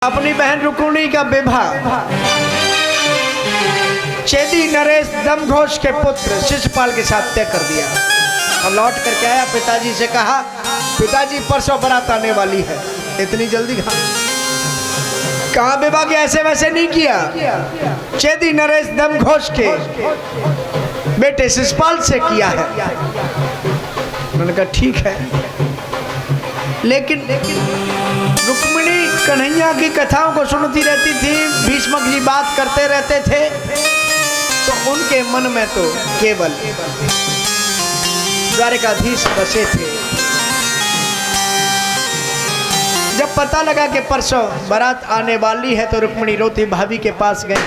अपनी बहन रुक्मिणी का विवाह चेदी नरेश दमघोष के पुत्र शिशुपाल के साथ तय कर दिया और लौट करके आया। पिताजी से कहा, पिताजी परसों बारात आने वाली है, इतनी जल्दी कहाँ विवाह किया? ऐसे वैसे नहीं किया, चेदी नरेश दमघोष के बेटे शिशुपाल से किया है। उन्होंने कहा ठीक है, लेकिन रुक्मिणी कन्हैया की कथाओं को सुनती रहती थी, भीष्मक जी बात करते रहते थे, तो उनके मन में तो केवल द्वारिकाधीश बसे थे। जब पता लगा कि परसों बारात आने वाली है तो रुक्मिणी रोती भाभी के पास गई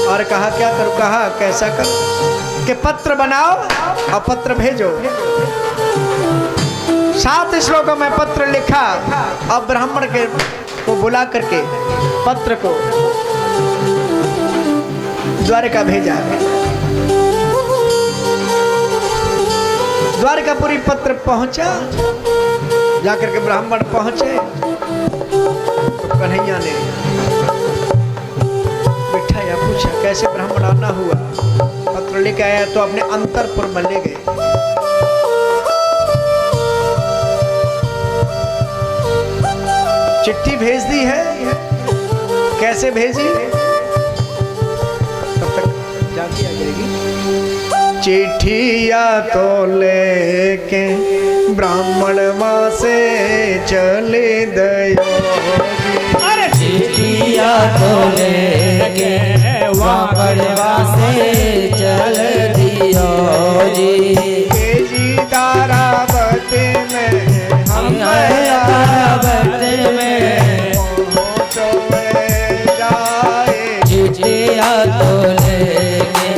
और कहा क्या करूं? कहा कैसा करूं कि पत्र बनाओ और पत्र भेजो। 7 श्लोकों में पत्र लिखा और ब्राह्मण के को बुला करके पत्र को द्वारिका भेजा। द्वारिकापुरी पत्र पहुंचा, जाकर के ब्राह्मण पहुंचे तो कन्हैया ने बिठाया, पूछा कैसे ब्राह्मण आना हुआ? पत्र लेके आया तो अपने अंतरपुर में ले गए। चिट्ठी भेज दी है, कैसे भेजी तब तक जाके आ जाएगी। चिट्ठिया तो लेके ब्राह्मण माँ से चले दयो, अरे चिट्ठिया तो लेके ब्राह्मण माँ से चल दियो जी। जी तारावत में हम तारावत में जाए, चिट्ठिया तो लेके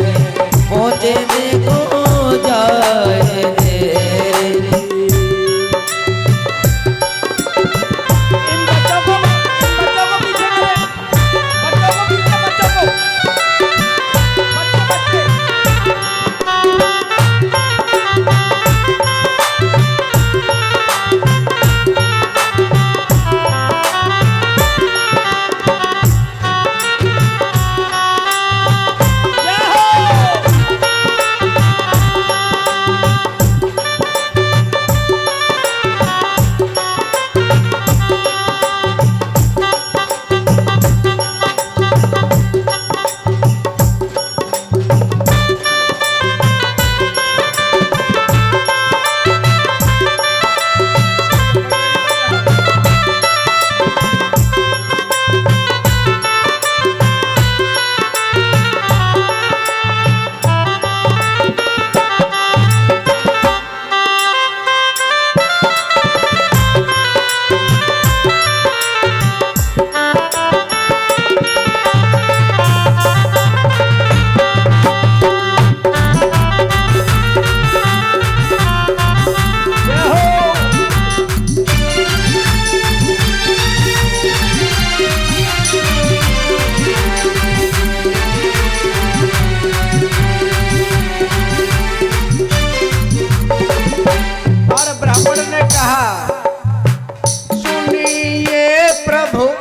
पहुँचे देखो जाए दे। इन बच्चों को पीछे करें, बच्चों को पीछे, बच्चों को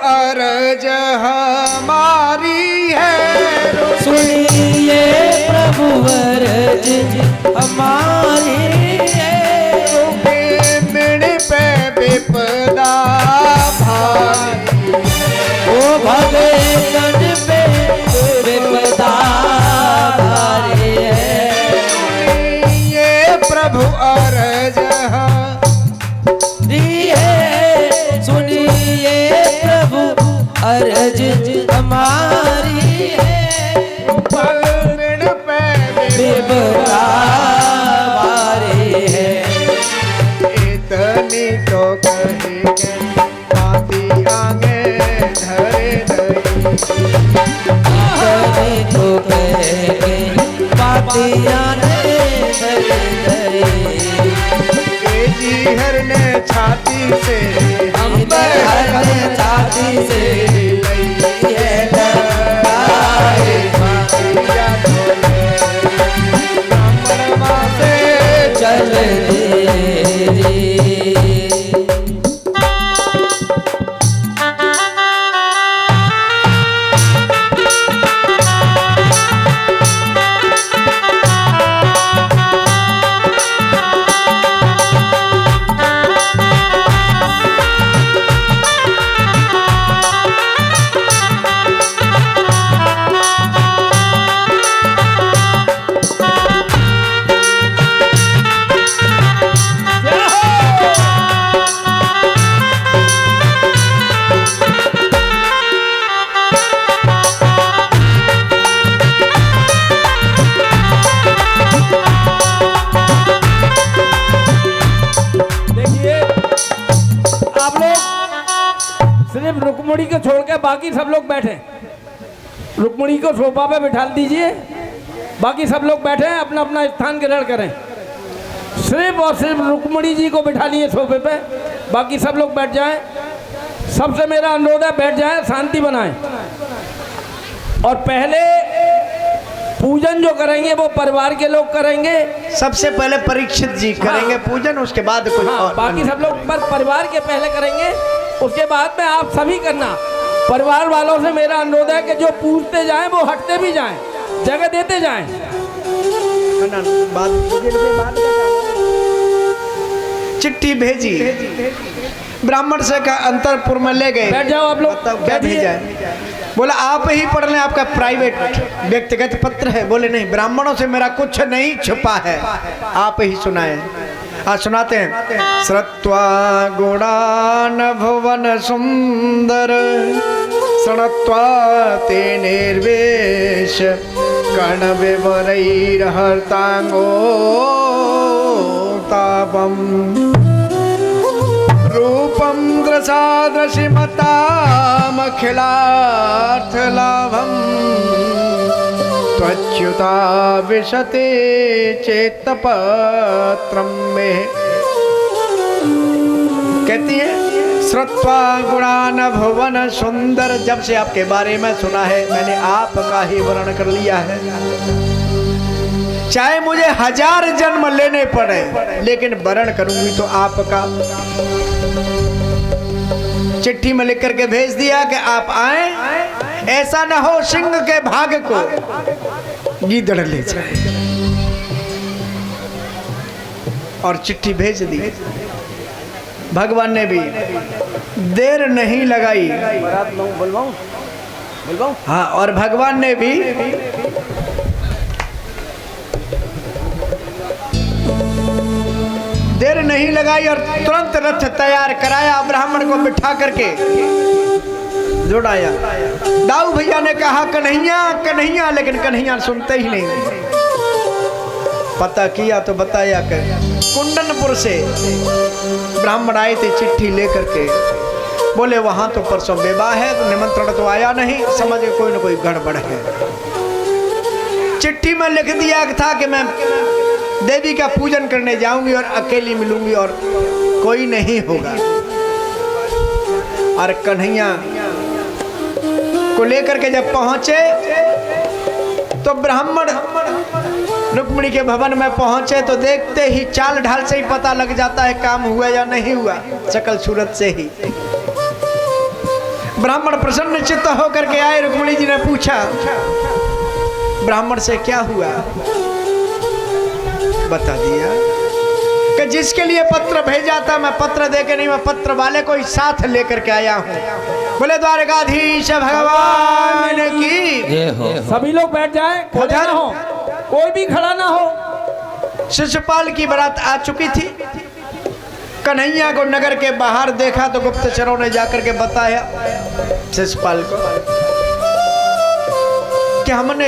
अर्ज हमारी है, सुनिए प्रभु अर्ज हमारी है। मिण पे विपदा भारी, ओ भगतन पे विपदा भारी है। ये प्रभु अर्ज अर्ज हमारी है। मिण पे विपदा सिर्फ रुक्मणी को छोड़ के बाकी सब लोग बैठे। रुक्मणी को सोफा पे बिठा दीजिए, बाकी सब लोग बैठे हैं, अपना अपना स्थान ग्रहण करें। सिर्फ और सिर्फ रुक्मणी जी को बिठा लिए सोफे पे, बाकी सब लोग बैठ जाएं। सबसे मेरा अनुरोध है बैठ जाएं, शांति बनाएं। और पहले पूजन जो करेंगे वो परिवार के लोग करेंगे। सबसे पहले परीक्षित जी करेंगे पूजन, उसके बाद कुछ और। बाकी सब लोग पर परिवार के पहले करेंगे, उसके बाद में आप सभी करना। परिवार वालों से मेरा अनुरोध है कि जो पूछते जाएं वो हटते भी जाएं, जगह देते जाएं। चिट्ठी भेजी, ब्राह्मण से का अंतरपुर में ले गए। बैठ जाओ आप लोग। क्या भेजा है? बोला आप ही पढ़ लें, आपका प्राइवेट व्यक्तिगत पत्र है। बोले नहीं, ब्राह्मणों से मेरा कुछ नहीं छुपा है, आप ही सुनाए। आज सुनाते हैं। श्रुत्वा गुणान भुवन सुंदर शृणुत्वा ते निर्वेश कर्ण विवरैर्हर्तांगो तापम रूपम दृशादृशिमतामखिलार्थलाभम त्वच्युता विशते चेत्तपत्रम में। कहती है श्रुत्वा गुणान भुवन सुंदर, जब से आपके बारे में सुना है मैंने आपका ही वर्णन कर लिया है। चाहे मुझे 1000 जन्म लेने पड़े लेकिन वर्ण करूंगी तो आपका। चिट्ठी में लिख करके भेज दिया कि आप आए, ऐसा ना हो सिंह के भाग को गीदड़ ले जाए। और चिट्ठी भेज दी। भगवान ने भी देर नहीं लगाई। हाँ, और भगवान ने भी देर नहीं लगाई और तुरंत रथ तैयार कराया, ब्राह्मण को बिठा करके जुड़ाया। दाऊ भैया ने कहा कन्हैया कन्हैया, लेकिन कन्हैया सुनते ही नहीं। पता किया तो बताया कि कुंडनपुर से ब्राह्मण आए थे चिट्ठी लेकर के। बोले वहां तो परसों विवाह है, तो निमंत्रण तो आया नहीं, समझ कोई ना कोई गड़बड़ है। चिट्ठी में लिख दिया था कि मैं देवी का पूजन करने जाऊंगी और अकेली मिलूंगी और कोई नहीं होगा। और कन्हैया को लेकर के जब पहुंचे तो ब्राह्मण रुक्मिणी के भवन में पहुंचे तो देखते ही चाल ढाल से ही पता लग जाता है काम हुआ या नहीं हुआ, शकल सूरत से ही। ब्राह्मण प्रसन्न चित्त होकर के आए। रुक्मिणी जी ने पूछा ब्राह्मण से क्या हुआ, बता दिया कि जिसके लिए पत्र भेजा था मैं पत्र देके नहीं, मैं पत्र वाले को ही साथ लेकर के आया हूँ। बोले द्वारकाधीश भगवान की। सभी लोग बैठ जाएं, खड़ा ना हो, कोई भी खड़ा ना हो। शिशुपाल की बारात आ चुकी थी। कन्हैया को नगर के बाहर देखा तो गुप्तचरों ने जाकर के बताया शिशुपाल को कि हमने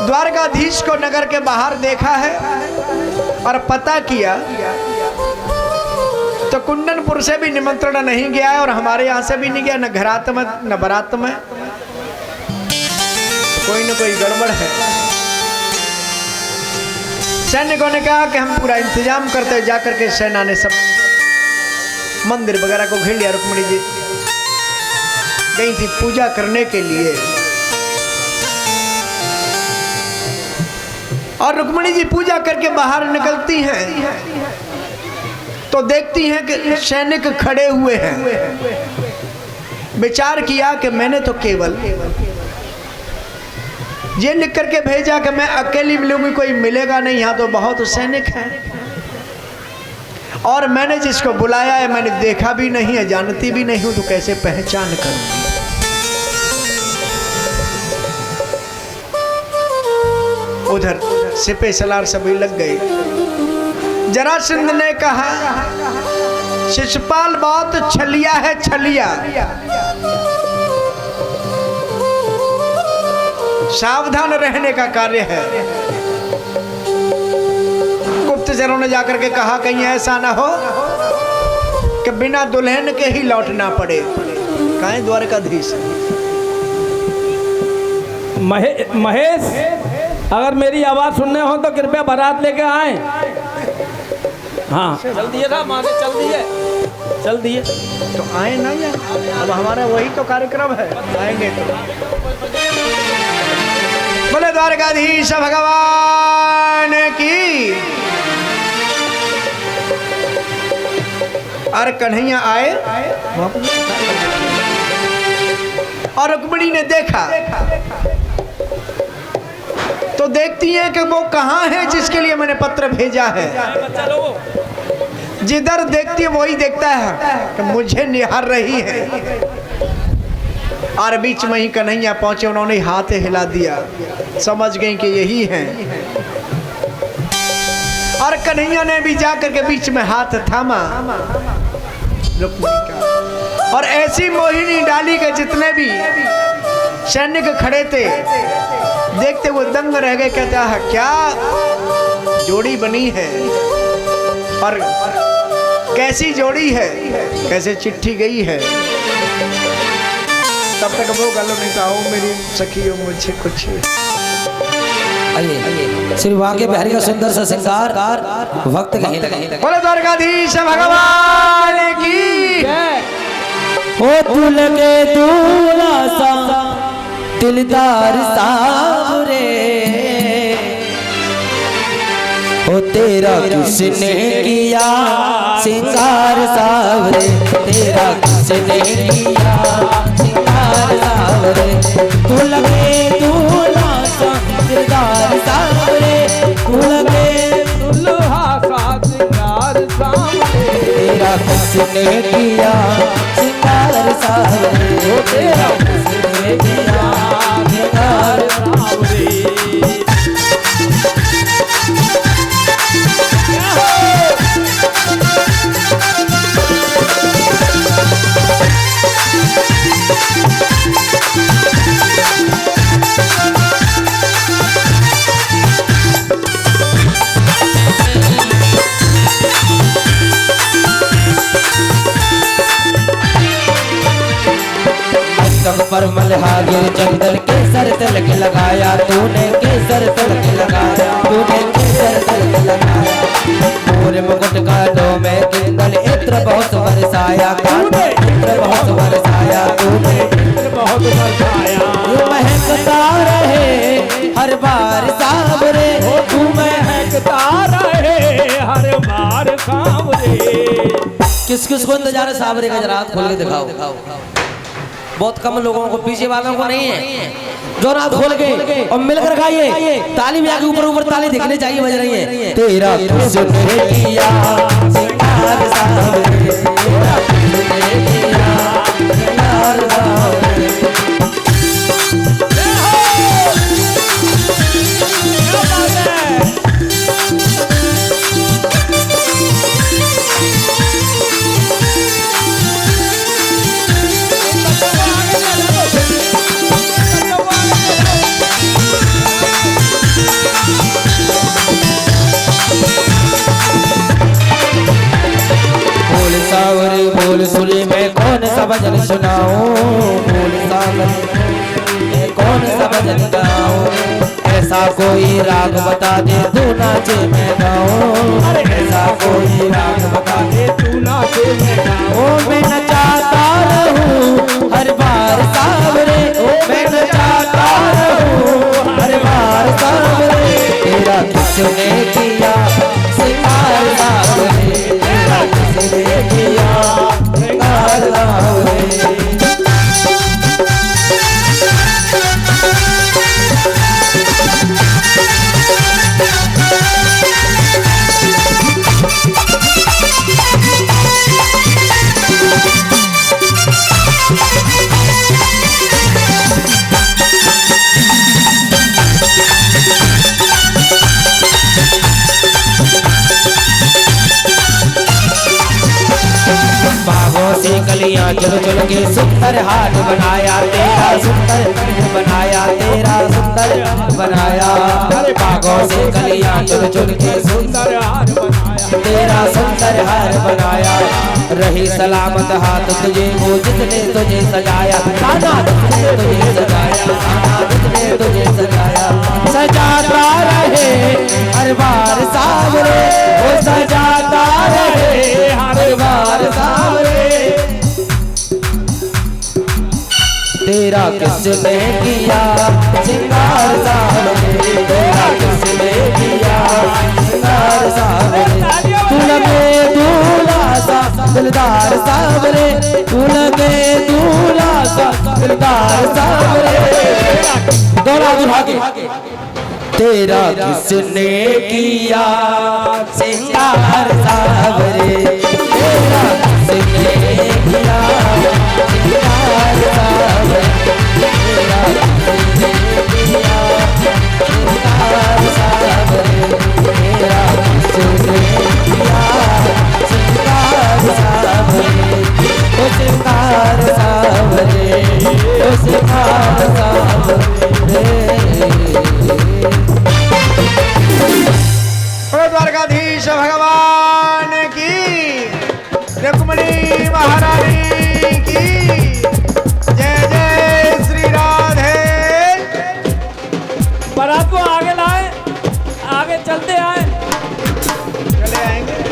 द्वारकाधीश को नगर के बाहर देखा है और पता किया तो कुंडनपुर से भी निमंत्रण नहीं गया है और हमारे यहाँ से भी नहीं गया, न घरात में न बारात में। कोई न कोई गड़बड़ है। सैनिकों ने कहा कि हम पूरा इंतजाम करते, जाकर के सेना ने सब मंदिर वगैरह को घेर लिया। रुक्मिणी जी गई थी पूजा करने के लिए और रुक्मिणी जी पूजा करके बाहर निकलती हैं तो देखती हैं कि सैनिक खड़े हुए हैं। विचार किया कि मैंने तो केवल ये लिख करके भेजा कि मैं अकेली मिलूंगी, कोई मिलेगा नहीं, यहाँ तो बहुत सैनिक हैं। और मैंने जिसको बुलाया है मैंने देखा भी नहीं है, जानती भी नहीं हूं, तो कैसे पहचान करूंगी। उधर सिपे सलार सभी लग गए। जरासंध ने कहा शिशुपाल बहुत छलिया है, छलिया, सावधान रहने का कार्य है। गुप्तचरों ने जाकर के कहा कहीं ऐसा ना हो कि बिना दुल्हन के ही लौटना पड़े। दिखाएं द्वारकाधीश। महेश, अगर मेरी आवाज सुनने हो तो कृपया बारात लेके आए। हाँ चल दिए था, मारे चल दिए, चल दिए तो आए ना यार, अब हमारा वही तो कार्यक्रम है, आएंगे तो। बोले द्वारकाधीश भगवान की। और कन्हैया आए और रुक्मिणी ने देखा तो देखती है कि वो कहाँ है जिसके लिए मैंने पत्र भेजा है। जिधर देखती है वही देखता है कि मुझे निहार रही है। और बीच में ही कन्हैया पहुंचे, उन्होंने हाथ हिला दिया, समझ गई कि यही है। और कन्हैया ने भी जाकर के बीच में हाथ थामा रुक्मिणी का, और ऐसी मोहिनी डाली के जितने भी सैनिक खड़े थे देखते वो दंग रह गए। कहता है क्या जोड़ी बनी है, और कैसी जोड़ी है, कैसे चिट्ठी गई है। तब तक वो गलो नहीं कहा, मेरी सखियों मुझे कुछ। आइए श्री वाके बिहारी का सुंदर सा श्रृंगार वक्त कहीं लगे। बोले द्वारकाधीश भगवान की। हो तू लगे दूल्हा सा दिलदार सावरे, हो तेरा किसने किया श्रृंगार सावरे, तेरा किसने किया श्रृंगार सावरे। तू लगे दूल्हा सा दिलदार सावरे, तू लगे दुल्हा सा श्रृंगार सावरे, तेरा किसने किया श्रृंगार सावरे, तेरा किसने किया श्रृंगार सावरे। पर मल्हागिर जंगल के सर तलक लगाया तूने, केसर तलक लगाया तूने, केसर तलक लगाया। मोर मुकुट कालों में किंगल इत्र बहुत बरसाया तूने, इत्र बहुत बरसाया तूने, इत्र बहुत बरसाया। तू महकता रहे हर बार सावरे, तू महकता रहे हर बार सावरे। किस किस को इंतजार है सावरे का, जरा हाथ खोल के दिखाओ। बहुत कम लोगों को, पीछे वालों को नहीं है। जो रात खोल के और मिलकर गाइए, ताली में आगे ऊपर ऊपर ताली दिखनी चाहिए, बज रही है। तेरा किसने किया श्रृंगार सावरे, तेरा किसने किया श्रृंगार सावरे। सावरे बोल सुली में कौन सा भजन सुनाऊं, बोल सावरे में कौन सा भजन गाऊं। ऐसा कोई राग बता दे तू नाचे मैं गाऊं, ऐसा कोई राग बता दे तू नाचे मैं गाऊं। मैं नचाता रहूं हर बार सावरे, मैं नचाता रहूं हर बार सावरे। तेरा किसने किया श्रृंगार सावरे, तेरा किसने किया श्रृंगार सावरे। बागों से कलियां चुन चुन के सुंदर हाथ बनाया तेरा, सुंदर बनाया तेरा, सुंदर बनाया। बागों से कलियां चुन चुन के सुंदर हाथ बनाया तेरा सुंदर हार बनाया। रही सलामत हाथ तुझे वो जिसने तुझे सजाया, साना जिसने तुझे सजाया, साना जिसने तुझे सजाया। सजाता रहे हर बार सावरे, वो सजाता रहे हर बार सावरे। तेरा किसने किया सिंगार सावरे, तेरा किसने किया सिंगार सावरे। तू लगे दूल्हा सा दिलदार सावरे, तू लगे दूल्हा सा दिलदार सावरे। दौड़ा दूल्हा के तेरा किसने किया सिंगार सावरे, तेरा किसने किया सिंगार सावरे, तेरा किसने किया सिंगार सावरे, तेरा किसने किया सिंगार सावरे। ओ सिंगार सावरे, ओ सिंगार सावरे। द्वारकाधीश भगवान की, रुक्मिणी महारानी की जय जय श्री राधे। बारात को आगे लाए, आगे चलते आए। चले आएंगे।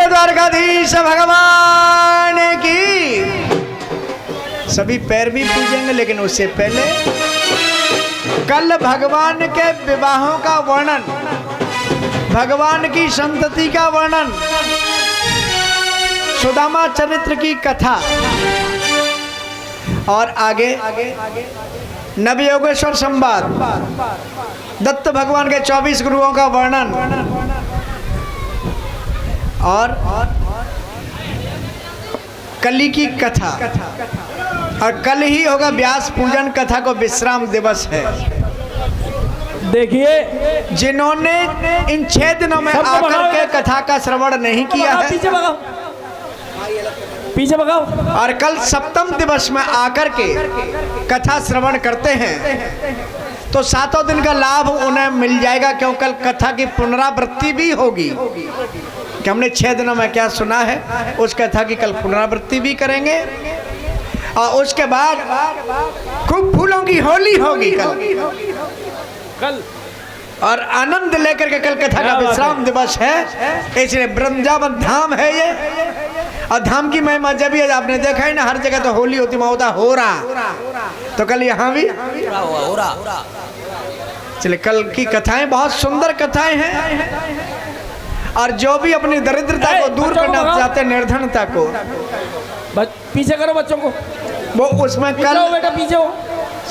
द्वारकाधीश भगवान की। सभी पैर भी पूजेंगे, लेकिन उससे पहले कल भगवान के विवाहों का वर्णन, भगवान की संतति का वर्णन, सुदामा चरित्र की कथा और आगे नवयोगेश्वर संवाद, दत्त भगवान के 24 गुरुओं का वर्णन और कली की कथा। और कल ही होगा व्यास पूजन कथा को विश्राम दिवस है। देखिए, जिन्होंने इन 6 दिनों में आकर के कथा का श्रवण नहीं किया है, पीछे भगाओ, पीछे भगाओ। और कल सप्तम दिवस में आकर के कथा श्रवण करते हैं तो 7 दिन का लाभ उन्हें मिल जाएगा, क्योंकि कल कथा की पुनरावृत्ति भी होगी। कि हमने 6 दिनों में क्या सुना है, उस कथा की कल पुनरावृत्ति भी करेंगे। और उसके बाद खूब फूलों की होली होगी कल। और आनंद लेकर के कल कथा का विश्राम दिवस है, इसलिए वृंदावन धाम है ये। और धाम की महिमा जब भी आपने देखा है ना, हर जगह तो होली होती, होता हो रहा, तो कल यहाँ भी हो रहा। चलिए, कल की कथाएं बहुत सुंदर कथाएं हैं। और जो भी अपनी दरिद्रता को दूर करना चाहते हैं, निर्धनता को, पीछे करो बच्चों को, वो उसमें कल बेटा पीछे हो।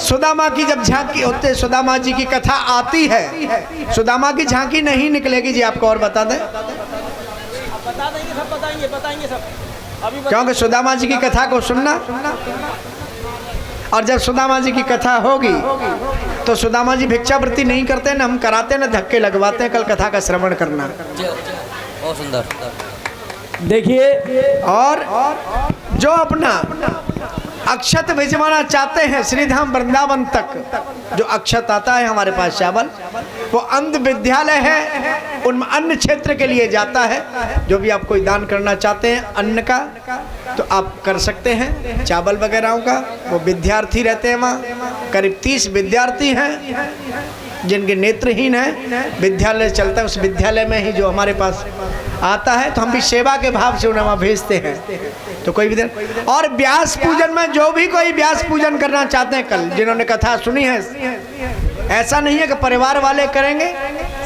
सुदामा की जब झांकी होते, सुदामा जी की कथा आती है, सुदामा की झांकी नहीं निकलेगी जी, आपको और बता दें। बता देंगे, सब बताएंगे सब अभी। क्योंकि सुदामा जी की कथा को सुनना, और जब सुदामा जी की कथा होगी तो सुदामा जी भिक्षावृत्ति नहीं करते ना, हम कराते ना, धक्के लगवाते हैं। कल कथा का श्रवण करना बहुत सुंदर। देखिए, और जो अपना अक्षत भिजवाना चाहते हैं श्रीधाम वृंदावन तक, जो अक्षत आता है हमारे पास चावल, वो अंध विद्यालय है, उनमें अन्न क्षेत्र के लिए जाता है। जो भी आप कोई दान करना चाहते हैं अन्न का तो आप कर सकते हैं, चावल वगैरह का। वो विद्यार्थी रहते हैं वहाँ, करीब 30 विद्यार्थी हैं जिनके नेत्रहीन हैं। विद्यालय चलता है, उस विद्यालय में ही जो हमारे पास आता है तो हम भी सेवा के भाव से उन्हें वहाँ भेजते हैं। तो कोई भी और व्यास पूजन में जो भी कोई व्यास पूजन करना चाहते हैं, कल जिन्होंने कथा सुनी है, ऐसा नहीं है कि परिवार वाले करेंगे,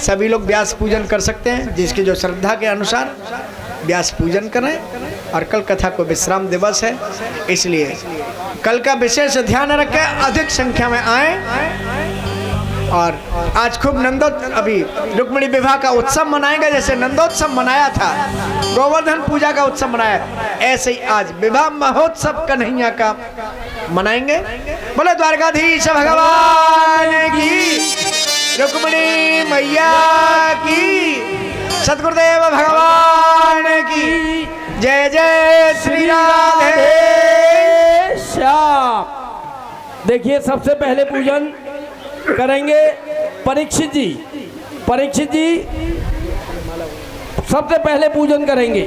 सभी लोग व्यास पूजन कर सकते हैं। जिसकी जो श्रद्धा के अनुसार व्यास पूजन करें। और कल कथा को विश्राम दिवस है, इसलिए कल का विशेष ध्यान रखें, अधिक संख्या में आए। और आज खूब अभी रुक्मिणी विवाह का उत्सव मनाएंगे। जैसे नंदोत्सव मनाया था, गोवर्धन पूजा का उत्सव मनाया, ऐसे ही आज विवाह महोत्सव कन्हैया का मनाएंगे। बोले द्वारकाधीश भगवान की, रुक्मिणी मैया की, सतगुरुदेव भगवान की जय जय श्री राधे श्याम। देखिए सबसे पहले पूजन करेंगे परीक्षित जी। परीक्षित जी सबसे पहले पूजन करेंगे।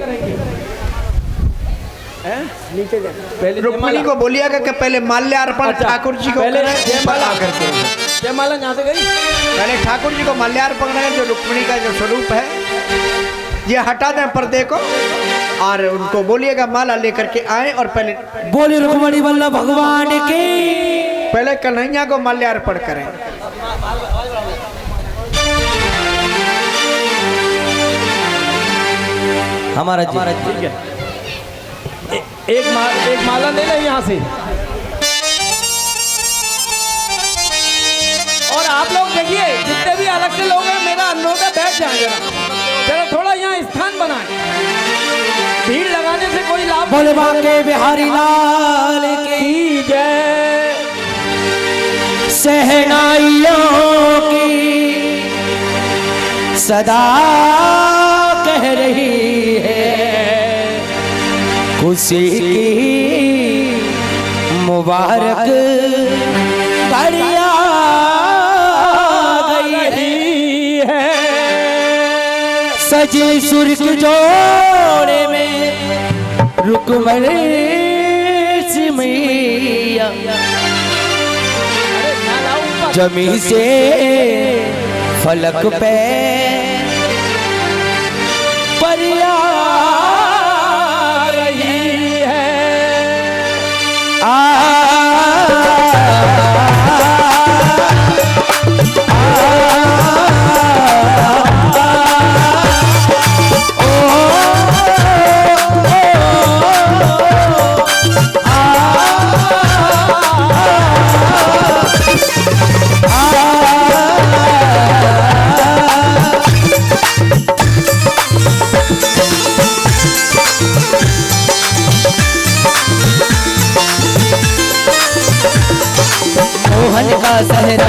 नीचे पहले रुक्मिणी को बोलिएगा कि पहले माल्यार्पण ठाकुर जी को पहले करें। जयमाला करके जयमाला यहाँ से गई। पहले ठाकुर जी को माल्यार्पण करें। जो रुक्मिणी का जो स्वरूप है ये हटा दें पर्दे को, और उनको बोलिएगा माला लेकर के आए। और पहले बोले रुक्मिणी वल्लभ भगवान की, पहले कन्हैया को माल्यार्पण करें। हमारा जी ठीक है, एक माला ले लें यहाँ से। और आप लोग देखिए जितने भी अलग से लोग हैं, मेरा अनुरोध है बैठ जाएं जरा थोड़ा यहाँ स्थान बनाएं। भीड़ लगाने से कोई लाभ। बोले बांके बिहारी लाल की जय। सहनाइयों की सदा कह रही है, खुशी की मुबारक बढ़िया गई है। सजी सुर के जोड़े में रुक्मिणी सी मैया, जमी से फलक पे परिया रही है। मोहन का सहरा